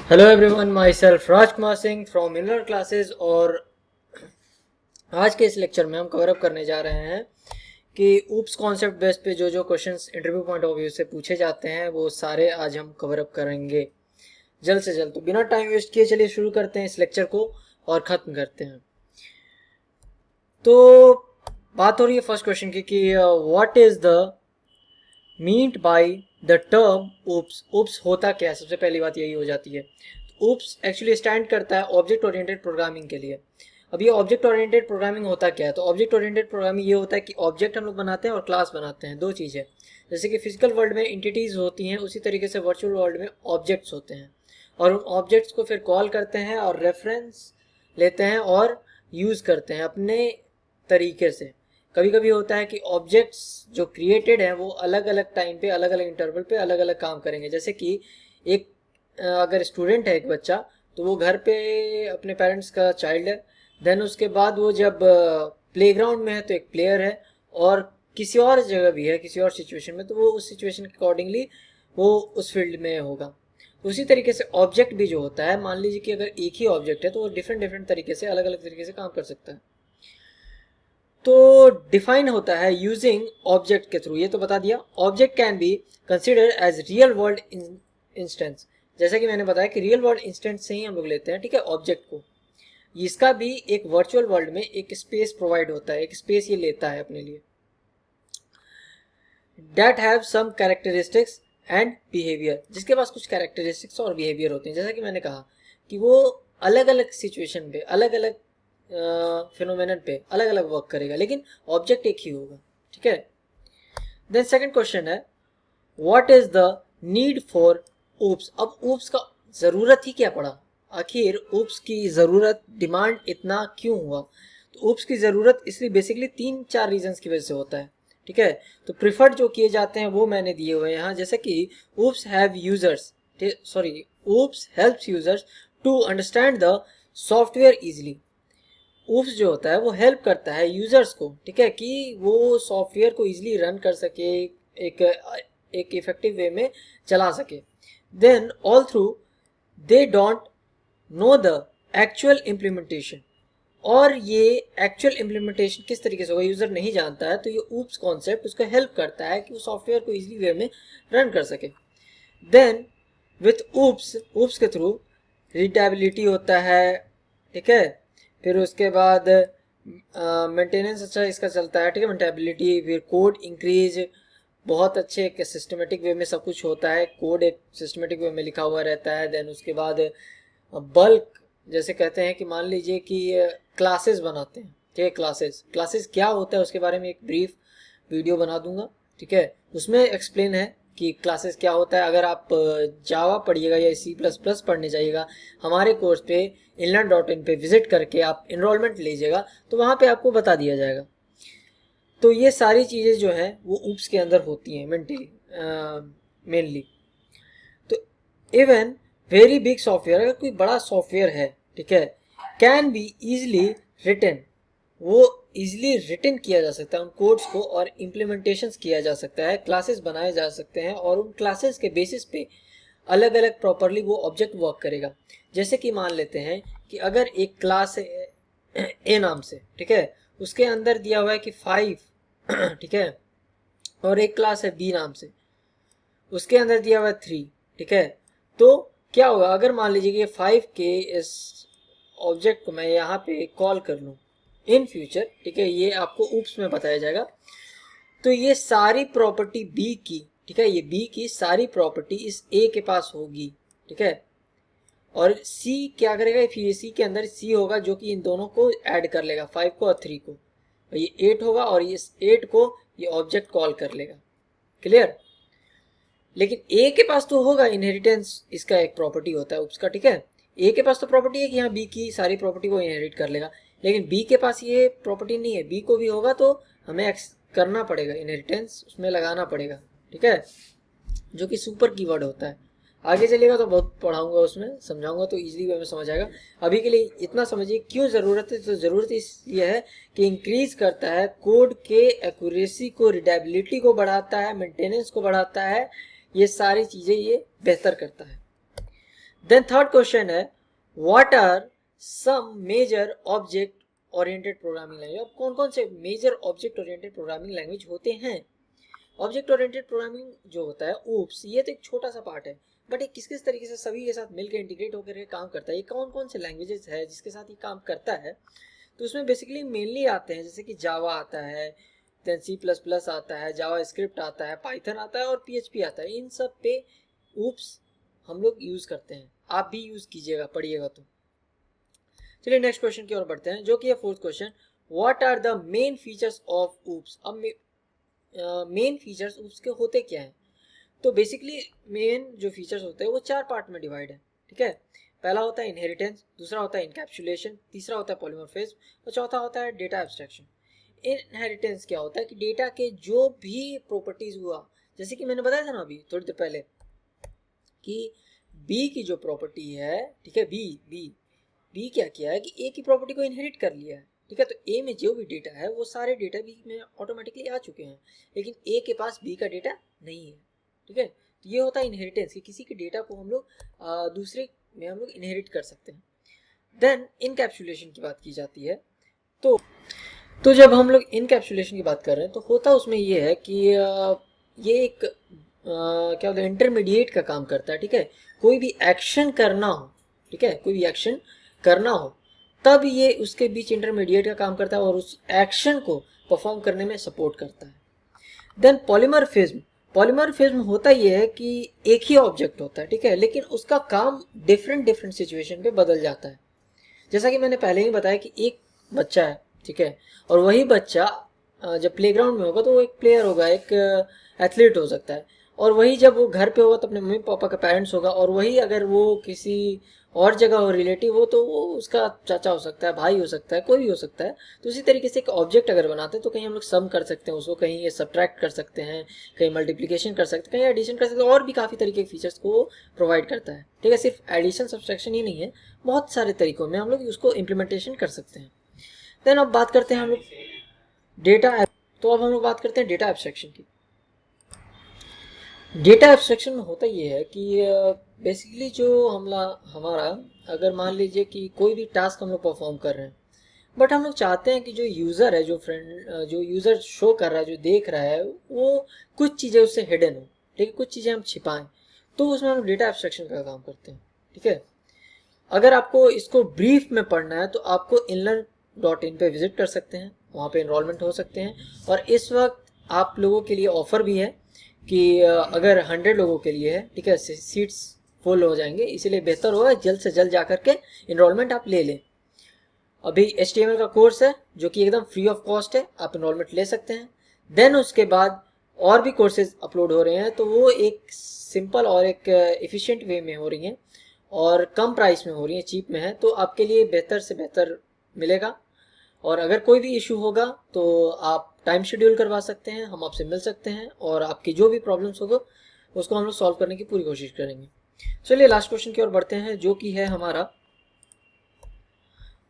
Hello everyone, my self Rajkumar Singh from inner classes. और आज के इस लेक्चर में हम कवर अप करने जा रहे हैं कि ऊप्स कॉन्सेप्ट बेस पे जो जो questions interview point of view से पूछे जाते हैं वो सारे आज हम कवर अप करेंगे जल्द से जल्द। तो बिना टाइम वेस्ट किए चलिए शुरू करते हैं इस लेक्चर को और ख़त्म करते हैं। तो बात हो रही है फर्स्ट क्वेश्चन की कि what is the meant by the term oops. Oops होता क्या है, सबसे पहली बात यही हो जाती है। ऊप्स एक्चुअली स्टैंड करता है ऑब्जेक्ट ओरिएंटेड प्रोग्रामिंग के लिए। अब ये ऑब्जेक्ट ओरिएंटेड प्रोग्रामिंग होता क्या है? तो ऑब्जेक्ट ओरिएंटेड प्रोग्रामिंग ये होता है कि ऑब्जेक्ट हम लोग बनाते हैं और क्लास बनाते हैं, दो चीज़ें। जैसे कि फिजिकल वर्ल्ड में एंटिटीज होती हैं, उसी तरीके से वर्चुअल वर्ल्ड में ऑब्जेक्ट्स होते हैं और उन ऑब्जेक्ट्स को फिर कॉल करते हैं और रेफरेंस लेते हैं और यूज़ करते हैं अपने तरीके से। कभी कभी होता है कि ऑब्जेक्ट्स जो क्रिएटेड हैं वो अलग अलग टाइम पे, अलग अलग इंटरवल पे अलग अलग काम करेंगे। जैसे कि एक अगर स्टूडेंट है एक बच्चा, तो वो घर पे अपने पेरेंट्स का चाइल्ड है। देन उसके बाद वो जब प्लेग्राउंड में है तो एक प्लेयर है, और किसी और जगह भी है किसी और सिचुएशन में, तो वो उस सिचुएशन के अकॉर्डिंगली वो उस फील्ड में होगा। उसी तरीके से ऑब्जेक्ट भी जो होता है, मान लीजिए कि अगर एक ही ऑब्जेक्ट है तो वो डिफरेंट डिफरेंट तरीके से, अलग अलग तरीके से काम कर सकता है। तो डिफाइन होता है यूजिंग ऑब्जेक्ट के थ्रू, ये तो बता दिया। Object can be consider as real world instance. जैसा कि मैंने बताया कि रियल वर्ल्ड इंस्टेंस से ही हम लोग लेते हैं, ठीक है, ऑब्जेक्ट को। इसका भी एक वर्चुअल वर्ल्ड में एक स्पेस प्रोवाइड होता है, एक स्पेस ये लेता है अपने लिए। That have some characteristics and behaviour, जिसके पास कुछ कैरेक्टरिस्टिक्स और बिहेवियर होते हैं। जैसा कि मैंने कहा कि वो अलग अलग सिचुएशन पे, अलग अलग फिनोमेनन पे अलग अलग वर्क करेगा, लेकिन ऑब्जेक्ट एक ही होगा, ठीक है। देन सेकंड क्वेश्चन है, what is the need for oops. अब ऊप्स का ज़रूरत ही क्या पड़ा, आखिर ऊप्स की ज़रूरत, डिमांड इतना क्यों हुआ? तो ऊप्स की ज़रूरत इसलिए बेसिकली 3-4 रीजंस की वजह से होता है, ठीक है। तो प्रिफर्ड जो किए जाते हैं वो मैंने दिए हुए हैं यहाँ। जैसे कि OOPs have users, sorry, OOPs helps users to understand the software easily. OOPs जो होता है वो हेल्प करता है यूजर्स को, ठीक है, कि वो सॉफ्टवेयर को इजीली रन कर सके, एक इफेक्टिव वे में चला सके। Then all through they don't know the actual implementation, और ये एक्चुअल इम्प्लीमेंटेशन किस तरीके से होगा यूजर नहीं जानता है, तो ये ऊप्स कॉन्सेप्ट उसको हेल्प करता है कि वो सॉफ्टवेयर को इजीली वे में रन कर सके। देन विथ ऊप्स के थ्रू रीडेबिलिटी होता है, ठीक है। फिर उसके बाद मेंटेनेंस अच्छा इसका चलता है, ठीक है, मेंटेबिलिटी, फिर कोड इंक्रीज, बहुत अच्छे एक सिस्टमेटिक वे में सब कुछ होता है, कोड एक सिस्टमेटिक वे में लिखा हुआ रहता है। देन उसके बाद बल्क, जैसे कहते हैं कि मान लीजिए कि क्लासेस बनाते हैं, ठीक है, क्लासेस क्या होता है उसके बारे में एक ब्रीफ वीडियो बना दूंगा, ठीक है। उसमें एक्सप्लेन है कि क्लासेस क्या होता है। अगर आप जावा पढ़िएगा या C++ पढ़ने जाइएगा हमारे कोर्स पे inline.in पे विजिट करके आप इनरोलमेंट लीजिएगा, तो वहाँ पे आपको बता दिया जाएगा। तो ये सारी चीज़ें जो हैं वो ऊप्स के अंदर होती हैं मेनली। तो इवन वेरी बिग सॉफ्टवेयर, अगर कोई बड़ा सॉफ्टवेयर है, ठीक है, कैन बी इजिली रिटन, वो इजिली रिटन किया जा सकता है उन कोड्स को, और इम्प्लीमेंटेशंस किया जा सकता है, क्लासेस बनाए जा सकते हैं, और उन क्लासेस के बेसिस पे अलग अलग प्रॉपरली वो ऑब्जेक्ट वर्क करेगा। जैसे कि मान लेते हैं कि अगर एक क्लास है ए नाम से, ठीक है, उसके अंदर दिया हुआ है कि 5, ठीक है, और एक क्लास है बी नाम से, उसके अंदर दिया हुआ है 3, ठीक है। तो क्या होगा अगर मान लीजिए कि 5 के इस ऑब्जेक्ट को मैं यहाँ पे कॉल कर लूँ इन फ्यूचर, ठीक है, ये आपको ऊप्स में बताया जाएगा। तो ये सारी प्रॉपर्टी बी की, ठीक है, ये बी की सारी प्रॉपर्टी इस ए के पास होगी, ठीक है। और सी क्या करेगा, फिर सी के अंदर सी होगा जो कि इन दोनों को ऐड कर लेगा, 5 को और 3 को, और ये 8 होगा, और इस 8 को ये ऑब्जेक्ट कॉल कर लेगा। क्लियर? लेकिन ए के पास तो होगा इनहेरिटेंस, इसका एक प्रॉपर्टी होता है उसका, ठीक है। ए के पास तो प्रॉपर्टी है कि यहाँ बी की सारी प्रॉपर्टी वो इनहेरिट कर लेगा, लेकिन बी के पास ये प्रॉपर्टी नहीं है। बी को भी होगा तो हमें करना पड़ेगा, इनहेरिटेंस उसमें लगाना पड़ेगा, ठीक है, जो कि सुपर कीवर्ड होता है। आगे चलेगा तो बहुत पढ़ाऊंगा, उसमें समझाऊंगा तो इजीली वे में समझ आएगा। अभी के लिए इतना समझिए क्यों ज़रूरत है। तो ज़रूरत इसलिए है कि इंक्रीज करता है कोड के एक्यूरेसी को, रिडेबिलिटी को बढ़ाता है, मेंटेनेंस को बढ़ाता है, ये सारी चीज़ें ये बेहतर करता है। देन थर्ड क्वेश्चन है what are some major object oriented programming language. अब कौन कौन से major object oriented programming language होते हैं। ऑब्जेक्ट ओरिएंटेड प्रोग्रामिंग जो होता है ऊप्स, ये तो एक छोटा सा पार्ट है, बट ये किस किस तरीके से सभी के साथ मिलकर इंटीग्रेट होकर काम करता है, ये कौन कौन से लैंग्वेजेस है जिसके साथ ये काम करता है। तो उसमें बेसिकली मेनली आते हैं जैसे कि जावा आता है, देन सी प्लस प्लस आता है, जावा स्क्रिप्ट आता है, पाइथन आता है और पीएचपी आता है। इन सब पे ऊप्स हम लोग यूज करते हैं, आप भी यूज कीजिएगा पढ़िएगा तो। चलिए नेक्स्ट क्वेश्चन की ओर बढ़ते हैं जो कि है fourth question, what are the main features of OOPs. अब मेन फीचर्स ऊप्स के होते क्या हैं। तो बेसिकली मेन जो फीचर्स होते हैं वो चार पार्ट में डिवाइड है, ठीक है। पहला होता है इनहेरिटेंस, दूसरा होता है इनकैप्सुलेशन, तीसरा होता है पॉलीमॉर्फिज्म और चौथा होता है डेटा एब्स्ट्रैक्शन। इनहेरिटेंस क्या होता है कि डेटा के जो भी प्रॉपर्टीज हुआ, जैसे कि मैंने बताया था ना अभी थोड़ी देर पहले कि बी की जो प्रॉपर्टी है, ठीक है, बी क्या किया है कि ए की प्रॉपर्टी को इनहेरिट कर लिया है, ठीक है। तो ए में जो भी डेटा है वो सारे डेटा बी में ऑटोमेटिकली आ चुके हैं, लेकिन ए के पास बी का डेटा नहीं है, ठीक है। तो ये होता है इनहेरिटेंस कि किसी के डेटा को हम लोग दूसरे में हम लोग इनहेरिट कर सकते हैं। देन इनकैप्सुलेशन की बात की जाती है। तो जब हम लोग इनकैप्सुलेशन की बात कर रहे हैं तो होता उसमें ये है कि ये एक क्या बोलते हैं इंटरमीडिएट का काम करता है, ठीक है। कोई भी एक्शन करना हो, ठीक है, कोई भी एक्शन करना हो तब ये उसके बीच इंटरमीडिएट का काम करता है और उस एक्शन को परफॉर्म करने में सपोर्ट करता है। देन पॉलीमॉर्फिज्म होता ये है कि एक ही ऑब्जेक्ट होता है, ठीक है, लेकिन उसका काम डिफरेंट सिचुएशन पे बदल जाता है। जैसा कि मैंने पहले ही बताया कि एक बच्चा है, ठीक है, और वही बच्चा जब प्लेग्राउंड में होगा तो वो एक प्लेयर होगा, एक एथलीट हो सकता है, और वही जब वो घर पे होगा तो अपने मम्मी पापा का पेरेंट्स होगा, और वही अगर वो किसी और जगह हो रिलेटिव हो तो वो उसका चाचा हो सकता है, भाई हो सकता है, कोई भी हो सकता है। तो इसी तरीके से एक ऑब्जेक्ट अगर बनाते हैं तो कहीं हम लोग सम कर सकते हैं उसको, कहीं ये सब्ट्रैक्ट कर सकते हैं, कहीं मल्टीप्लिकेशन कर सकते हैं, कहीं एडिशन कर सकते हैं, और भी काफ़ी तरीके के फीचर्स को प्रोवाइड करता है, ठीक है। सिर्फ एडिशन सब्ट्रैक्शन ही नहीं है, बहुत सारे तरीकों में हम लोग उसको इम्प्लीमेंटेशन कर सकते हैं। देन अब बात करते हैं हम लोग डेटा, तो अब हम लोग बात करते हैं डेटा एब्स्ट्रैक्शन की। डेटा एब्स्ट्रैक्शन में होता ये है कि बेसिकली जो हमारा अगर मान लीजिए कि कोई भी टास्क हम लोग परफॉर्म कर रहे हैं, बट हम लोग चाहते हैं कि जो यूज़र है, जो यूज़र शो कर रहा है, जो देख रहा है, वो कुछ चीज़ें उससे हिडन हो, ठीक है, कुछ चीज़ें हम छिपाएं, तो उसमें हम लोग डेटा एब्स्ट्रैक्शन का काम करते हैं, ठीक है। अगर आपको इसको ब्रीफ में पढ़ना है तो आपको inlearn.in पे विजिट कर सकते हैं, वहाँ पे इनरोलमेंट हो सकते हैं। और इस वक्त आप लोगों के लिए ऑफ़र भी है कि अगर 100 लोगों के लिए है, ठीक है, सीट्स फुल हो जाएंगे, इसीलिए बेहतर होगा जल्द से जल्द जा करके इनरोलमेंट आप ले लें। अभी HTML का कोर्स है जो कि एकदम फ्री ऑफ कॉस्ट है, आप इनरोलमेंट ले सकते हैं। देन उसके बाद और भी कोर्सेज अपलोड हो रहे हैं, तो वो एक सिंपल और एक एफिशिएंट वे में हो रही हैं और कम प्राइस में हो रही है, चीप में है, तो आपके लिए बेहतर से बेहतर मिलेगा। और अगर कोई भी इशू होगा तो आप टाइम शेड्यूल करवा सकते हैं, हम आपसे मिल सकते हैं और आपकी जो भी प्रॉब्लम्स होगा उसको हम लोग सॉल्व करने की पूरी कोशिश करेंगे। चलिए लास्ट क्वेश्चन की ओर बढ़ते हैं जो कि है हमारा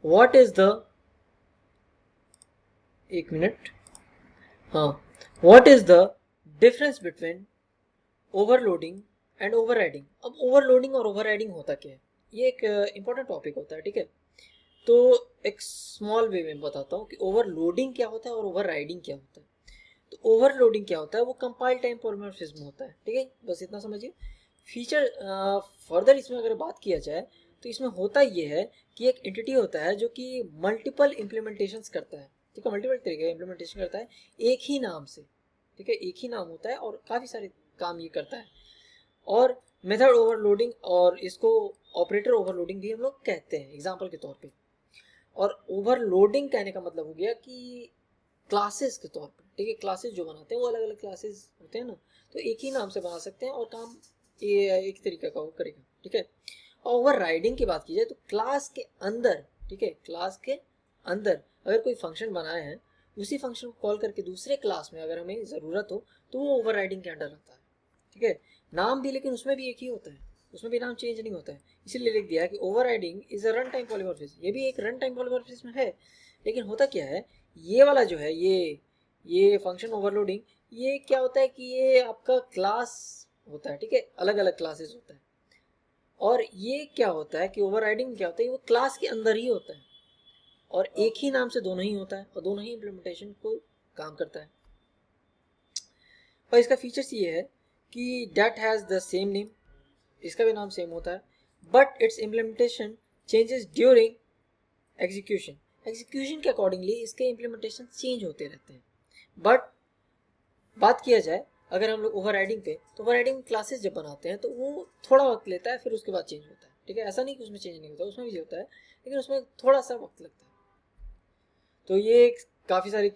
व्हाट इज द, एक मिनट, हाँ, what is the difference between overloading and overriding. अब ओवरलोडिंग और ओवरराइडिंग होता क्या है, ये एक इंपॉर्टेंट टॉपिक होता है, ठीक है। तो एक स्मॉल वे में बताता हूँ कि ओवरलोडिंग क्या होता है और ओवरराइडिंग क्या होता है। तो ओवरलोडिंग क्या होता है, वो कंपाइल टाइम पॉलीमॉर्फिज्म होता है, ठीक है, बस इतना समझिए। फीचर फर्दर इसमें अगर बात किया जाए तो इसमें होता ये है कि एक एंटिटी होता है जो कि मल्टीपल इम्प्लीमेंटेशंस करता है, ठीक है, मल्टीपल तरीके का इम्प्लीमेंटेशन करता है एक ही नाम से, ठीक है, एक ही नाम होता है और काफ़ी सारे काम ये करता है। और मेथड ओवरलोडिंग और इसको ऑपरेटर ओवरलोडिंग भी हम लोग कहते हैं एग्जाम्पल के तौर पे। और ओवरलोडिंग कहने का मतलब हो गया कि क्लासेस के तौर पे, ठीक है, क्लासेस जो बनाते हैं वो अलग अलग क्लासेस होते हैं ना, तो एक ही नाम से बना सकते हैं और काम ये एक तरीके का वो करेगा, ठीक है। ओवर राइडिंग की बात की जाए तो क्लास के अंदर, ठीक है, क्लास के अंदर अगर कोई फंक्शन बनाए हैं, उसी फंक्शन को कॉल करके दूसरे क्लास में अगर हमें ज़रूरत हो तो वो ओवर राइडिंग के अंडर आता है, ठीक है। नाम भी लेकिन उसमें भी एक ही होता है, उसमें भी नाम चेंज नहीं होता है, इसीलिए लिख दिया है कि over riding is a run time polymorphism. ये भी एक रन टाइम पॉलीमॉर्फिज्म है, लेकिन होता क्या है, ये वाला जो है, ये फंक्शन ओवरलोडिंग, ये क्या होता है कि ये आपका क्लास होता है, ठीक है, अलग अलग क्लासेस होता है। और ये क्या होता है कि ओवरराइडिंग क्या होता है, वो क्लास के अंदर ही होता है और एक ही नाम से दोनों ही होता है और दोनों ही इम्प्लीमेंटेशन को काम करता है। और इसका फीचर्स ये है कि that has the same name, इसका भी नाम सेम होता है, but its implementation changes during execution. Execution के अकॉर्डिंगली इसके इम्प्लीमेंटेशन चेंज होते रहते हैं। बट बात किया जाए अगर हम लोग ओवरराइडिंग पे, तो ओवरराइडिंग क्लासेस जब बनाते हैं तो वो थोड़ा वक्त लेता है, फिर उसके बाद चेंज होता है। ठीक है, ऐसा नहीं कि उसमें चेंज नहीं होता, उसमें भी होता है, लेकिन उसमें थोड़ा सा वक्त लगता है। तो ये काफ़ी सारी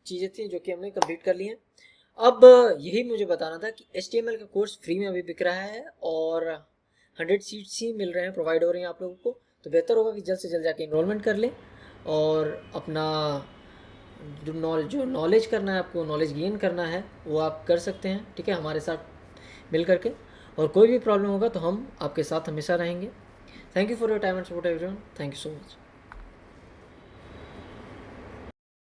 चीज़ें थी जो कि हमने कंप्लीट कर ली हैं। अब यही मुझे बताना था कि HTML का कोर्स फ्री में अभी बिक रहा है और 100 सीट्स ही मिल रहे हैं, प्रोवाइड हो रही हैं आप लोगों को। तो बेहतर होगा कि जल्द से जल्द जाके इनरोलमेंट कर लें और अपना जो नॉलेज करना है, आपको नॉलेज गेन करना है, वो आप कर सकते हैं। ठीक है, हमारे साथ मिल करके। और कोई भी प्रॉब्लम होगा तो हम आपके साथ हमेशा रहेंगे। Thank you for your time and support everyone. Thank you so much.